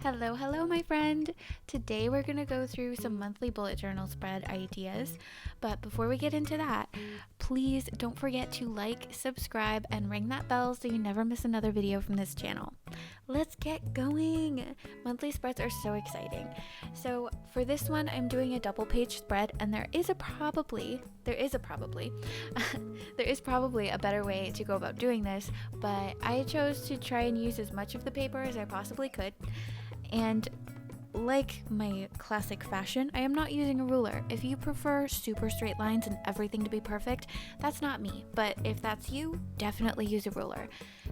Hello, my friend. Today we're going to go through some monthly bullet journal spread ideas. But before we get into that, please don't forget to like, subscribe, and ring that bell so you never miss another video from this channel. Let's get going. Monthly spreads are so exciting. So for this one, I'm doing a double page spread, and there is probably a better way to go about doing this, but I chose to try and use as much of the paper as I possibly could. And like my classic fashion, I am not using a ruler. If you prefer super straight lines and everything to be perfect, that's not me. But if that's you, definitely use a ruler.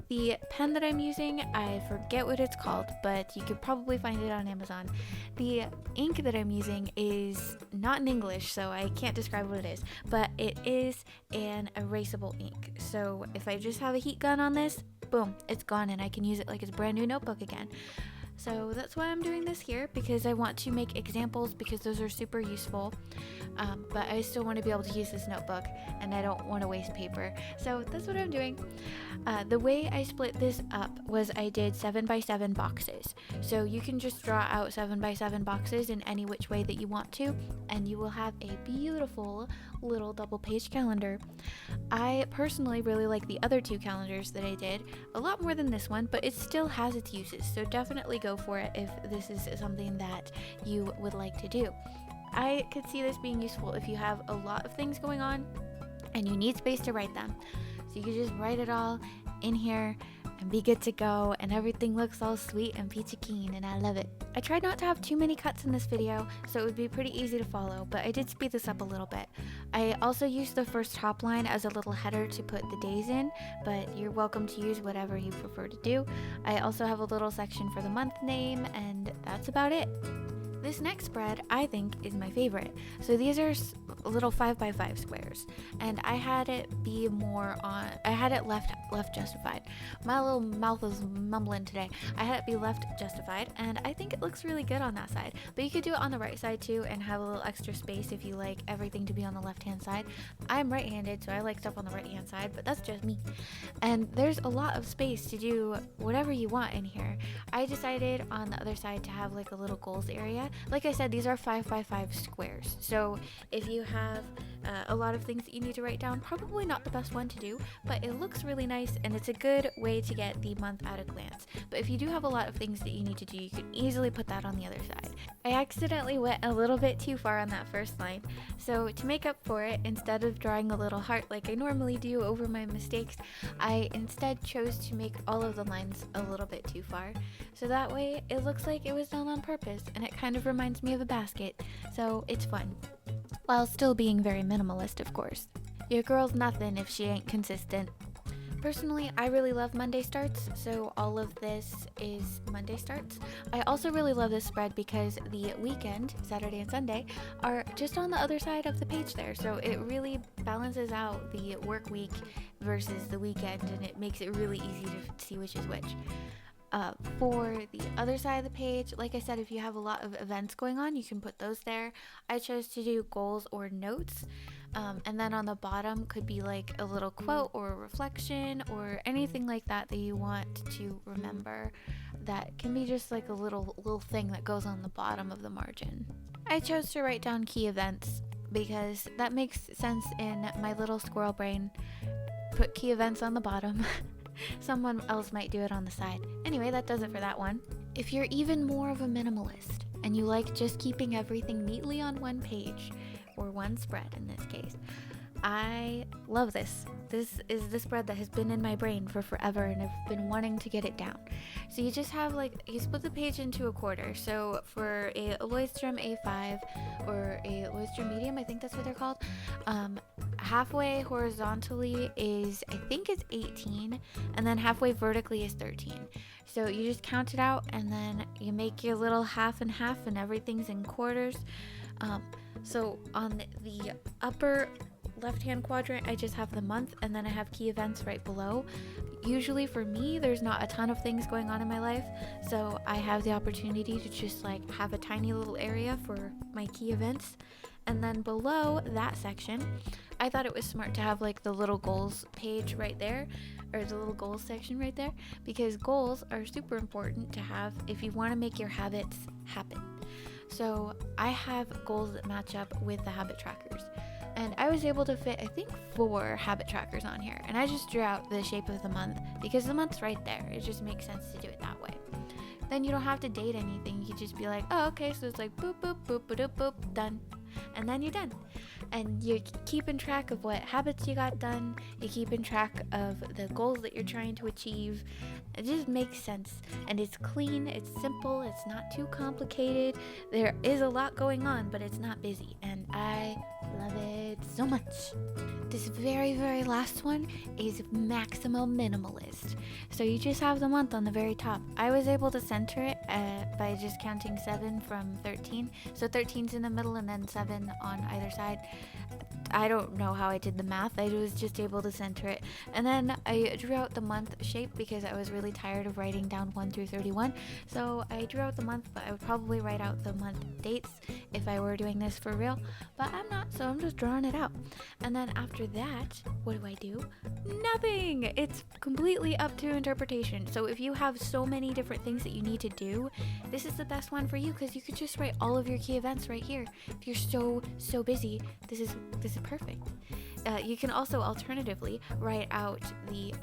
The pen that I'm using, I forget what it's called, but you could probably find it on Amazon. The ink that I'm using is not in English, so I can't describe what it is, but it is an erasable ink. So if I just have a heat gun on this, boom, it's gone, and I can use it like it's a brand new notebook again. So that's why I'm doing this here, because I want to make examples, because those are super useful, but I still want to be able to use this notebook, and I don't want to waste paper. So that's what I'm doing. The way I split this up was I did 7x7 boxes. So you can just draw out 7x7 boxes in any which way that you want to, and you will have a beautiful little double page calendar. I personally really like the other two calendars that I did a lot more than this one, but it still has its uses, so definitely go for it if this is something that you would like to do. I could see this being useful if you have a lot of things going on and you need space to write them. So you can just write it all in here and be good to go, and everything looks all sweet and peachy keen, and I love it. I tried not to have too many cuts in this video, so it would be pretty easy to follow, but I did speed this up a little bit. I also used the first top line as a little header to put the days in, but you're welcome to use whatever you prefer to do. I also have a little section for the month name, and that's about it. This next spread, I think, is my favorite. So these are little 5x5 squares, and I had it be more on, I had it left justified. My little mouth is mumbling today. I had it be left justified, and I think it looks really good on that side. But you could do it on the right side too, and have a little extra space if you like everything to be on the left-hand side. I'm right-handed, so I like stuff on the right-hand side, but that's just me. And there's a lot of space to do whatever you want in here. I decided on the other side to have like a little goals area. Like I said, these are 5x5 squares, so if you have a lot of things that you need to write down, probably not the best one to do, but it looks really nice, and it's a good way to get the month at a glance. But if you do have a lot of things that you need to do, you can easily put that on the other side. I accidentally went a little bit too far on that first line, so to make up for it, instead of drawing a little heart like I normally do over my mistakes, I instead chose to make all of the lines a little bit too far. So that way it looks like it was done on purpose, and it kind of reminds me of a basket, so it's fun. While still being very minimalist, of course. Your girl's nothing if she ain't consistent. Personally, I really love Monday starts, so all of this is Monday starts. I also really love this spread because the weekend, Saturday and Sunday, are just on the other side of the page there, so it really balances out the work week versus the weekend, and it makes it really easy to see which is which. For the other side of the page, like I said, if you have a lot of events going on, you can put those there. I chose to do goals or notes, and then on the bottom could be like a little quote or a reflection or anything like that that you want to remember. That can be just like a little thing that goes on the bottom of the margin. I chose to write down key events because that makes sense in my little squirrel brain. Put key events on the bottom. Someone else might do it on the side. Anyway, that does it for that one. If you're even more of a minimalist and you like just keeping everything neatly on one page, or one spread in this case, I love this. This is the spread that has been in my brain for forever, and I've been wanting to get it down. So you just have you split the page into a quarter. So for a Leuchtturm A5 or a Leuchtturm medium, I think that's what they're called, halfway horizontally is, I think it's 18, and then halfway vertically is 13. So you just count it out, and then you make your little half and half, and everything's in quarters. So on the upper left-hand quadrant, I just have the month, and then I have key events right below. Usually for me, there's not a ton of things going on in my life, so I have the opportunity to just have a tiny little area for my key events, And then below that section, I thought it was smart to have like the little goals page right there, or the little goals section right there, because goals are super important to have if you want to make your habits happen. So I have goals that match up with the habit trackers. And I was able to fit, I think, 4 habit trackers on here. And I just drew out the shape of the month because the month's right there. It just makes sense to do it that way. Then you don't have to date anything. You just be like, oh, okay, so it's like boop, boop, boop, boop, boop, done. And then you're done. And you're keeping track of what habits you got done. You're keeping track of the goals that you're trying to achieve. It just makes sense. And it's clean, it's simple, it's not too complicated. There is a lot going on, but it's not busy. And I love it so much. This very, very last one is maximum minimalist. So you just have the month on the very top. I was able to center it by just counting 7 from 13. So 13's in the middle and then 7 on either side. I don't know how I did the math. I was just able to center it. And then I drew out the month shape because I was really tired of writing down 1 through 31. So I drew out the month, but I would probably write out the month dates if I were doing this for real. But I'm not, so I'm just drawing it out. And then after that, what do? Nothing! It's completely up to interpretation. So if you have so many different things that you need to do, this is the best one for you because you could just write all of your key events right here. If you're so busy, this is perfect. You can also alternatively write out the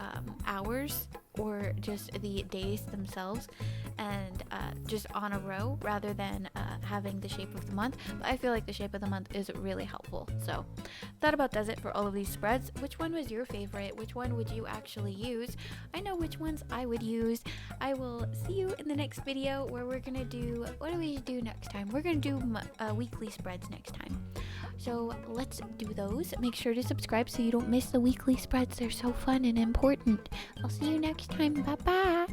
hours or just the days themselves and just on a row rather than having the shape of the month. But I feel like the shape of the month is really helpful. So that about does it for all of these spreads. Which one was your favorite? Which one would you actually use? I know which ones I would use. I will see you in the next video where we're gonna do, what do we do next time? We're gonna do weekly spreads next time. So let's do those. Make sure to subscribe so you don't miss the weekly spreads. They're so fun and important. I'll see you next time. Bye bye.